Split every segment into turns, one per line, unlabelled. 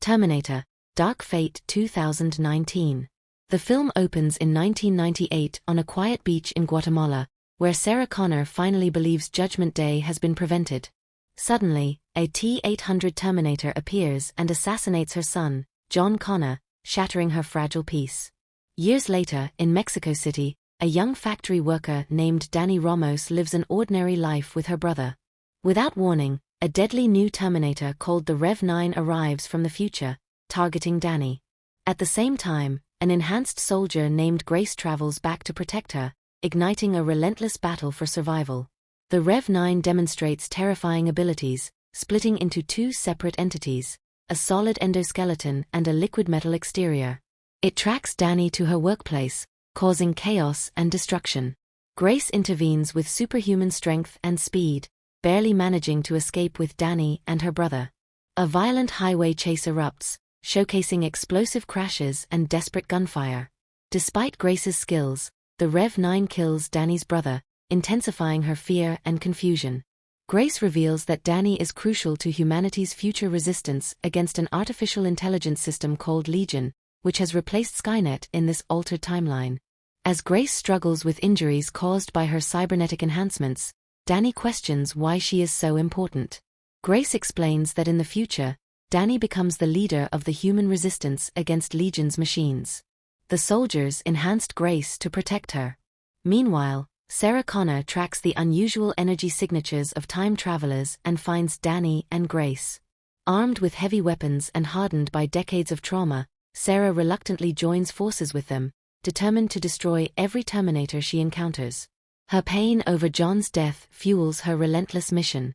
Terminator, Dark Fate 2019. The film opens in 1998 on a quiet beach in Guatemala, where Sarah Connor finally believes Judgment Day has been prevented. Suddenly, a T-800 Terminator appears and assassinates her son, John Connor, shattering her fragile peace. Years later, in Mexico City, a young factory worker named Dani Ramos lives an ordinary life with her brother. Without warning, a deadly new Terminator called the Rev 9 arrives from the future, targeting Dani. At the same time, an enhanced soldier named Grace travels back to protect her, igniting a relentless battle for survival. The Rev 9 demonstrates terrifying abilities, splitting into two separate entities, a solid endoskeleton and a liquid metal exterior. It tracks Dani to her workplace, causing chaos and destruction. Grace intervenes with superhuman strength and speed, barely managing to escape with Dani and her brother. A violent highway chase erupts, showcasing explosive crashes and desperate gunfire. Despite Grace's skills, the Rev 9 kills Dani's brother, intensifying her fear and confusion. Grace reveals that Dani is crucial to humanity's future resistance against an artificial intelligence system called Legion, which has replaced Skynet in this altered timeline. As Grace struggles with injuries caused by her cybernetic enhancements, Dani questions why she is so important. Grace explains that in the future, Dani becomes the leader of the human resistance against Legion's machines. The soldiers enhanced Grace to protect her. Meanwhile, Sarah Connor tracks the unusual energy signatures of time travelers and finds Dani and Grace. Armed with heavy weapons and hardened by decades of trauma, Sarah reluctantly joins forces with them, determined to destroy every Terminator she encounters. Her pain over John's death fuels her relentless mission.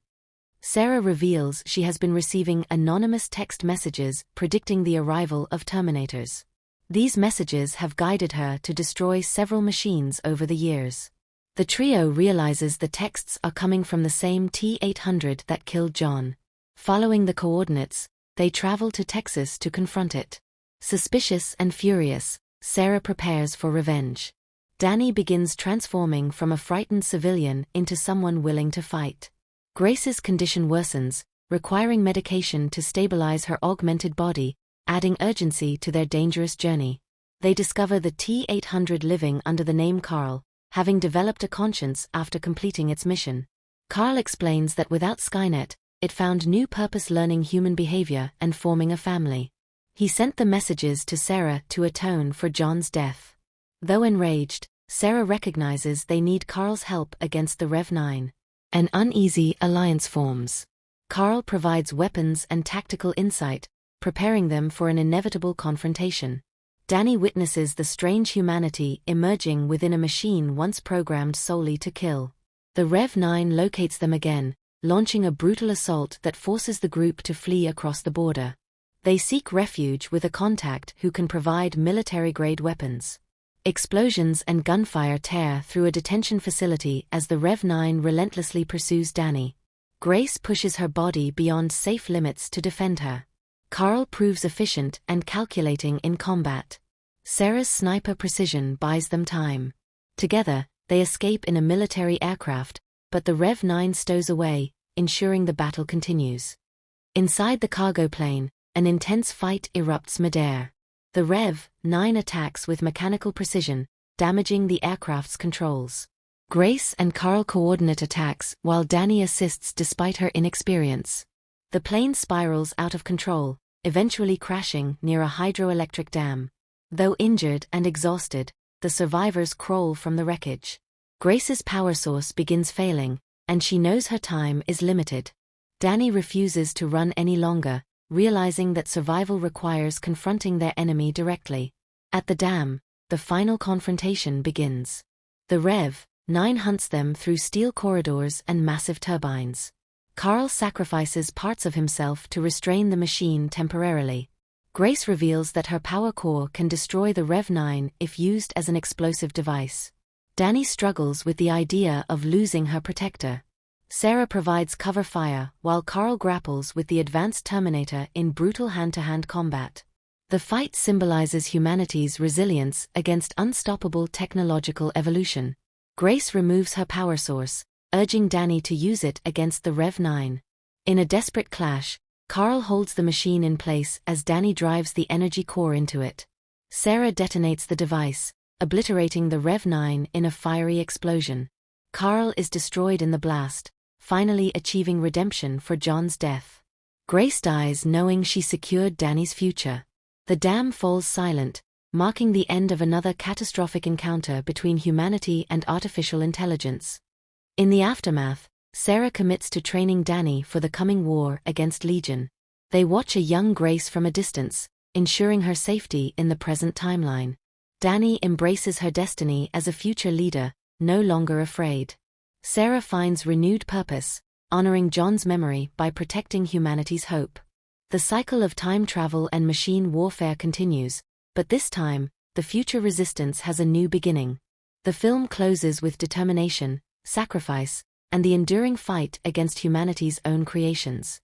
Sarah reveals she has been receiving anonymous text messages predicting the arrival of Terminators. These messages have guided her to destroy several machines over the years. The trio realizes the texts are coming from the same T-800 that killed John. Following the coordinates, they travel to Texas to confront it. Suspicious and furious, Sarah prepares for revenge. Dani begins transforming from a frightened civilian into someone willing to fight. Grace's condition worsens, requiring medication to stabilize her augmented body, adding urgency to their dangerous journey. They discover the T-800 living under the name Carl, having developed a conscience after completing its mission. Carl explains that without Skynet, it found new purpose learning human behavior and forming a family. He sent the messages to Sarah to atone for John's death. Though enraged, Sarah recognizes they need Carl's help against the Rev 9. An uneasy alliance forms. Carl provides weapons and tactical insight, preparing them for an inevitable confrontation. Dani witnesses the strange humanity emerging within a machine once programmed solely to kill. The Rev 9 locates them again, launching a brutal assault that forces the group to flee across the border. They seek refuge with a contact who can provide military-grade weapons. Explosions and gunfire tear through a detention facility as the Rev 9 relentlessly pursues Dani. Grace pushes her body beyond safe limits to defend her. Carl proves efficient and calculating in combat. Sarah's sniper precision buys them time. Together, they escape in a military aircraft, but the Rev 9 stows away, ensuring the battle continues. Inside the cargo plane, an intense fight erupts midair. The Rev 9 attacks with mechanical precision, damaging the aircraft's controls. Grace and Carl coordinate attacks while Dani assists despite her inexperience. The plane spirals out of control, eventually crashing near a hydroelectric dam. Though injured and exhausted, the survivors crawl from the wreckage. Grace's power source begins failing, and she knows her time is limited. Dani refuses to run any longer, realizing that survival requires confronting their enemy directly. At the dam, the final confrontation begins. The Rev 9 hunts them through steel corridors and massive turbines. Carl sacrifices parts of himself to restrain the machine temporarily. Grace reveals that her power core can destroy the Rev 9 if used as an explosive device. Dani struggles with the idea of losing her protector. Sarah provides cover fire while Carl grapples with the advanced Terminator in brutal hand-to-hand combat. The fight symbolizes humanity's resilience against unstoppable technological evolution. Grace removes her power source, urging Dani to use it against the Rev 9. In a desperate clash, Carl holds the machine in place as Danny drives the energy core into it. Sarah detonates the device, obliterating the Rev-9 in a fiery explosion. Carl is destroyed in the blast, finally achieving redemption for John's death. Grace dies knowing she secured Danny's future. The dam falls silent, marking the end of another catastrophic encounter between humanity and artificial intelligence. In the aftermath, Sarah commits to training Danny for the coming war against Legion. They watch a young Grace from a distance, ensuring her safety in the present timeline. Danny embraces her destiny as a future leader, no longer afraid. Sarah finds renewed purpose, honoring John's memory by protecting humanity's hope. The cycle of time travel and machine warfare continues, but this time, the future resistance has a new beginning. The film closes with determination, sacrifice, and the enduring fight against humanity's own creations.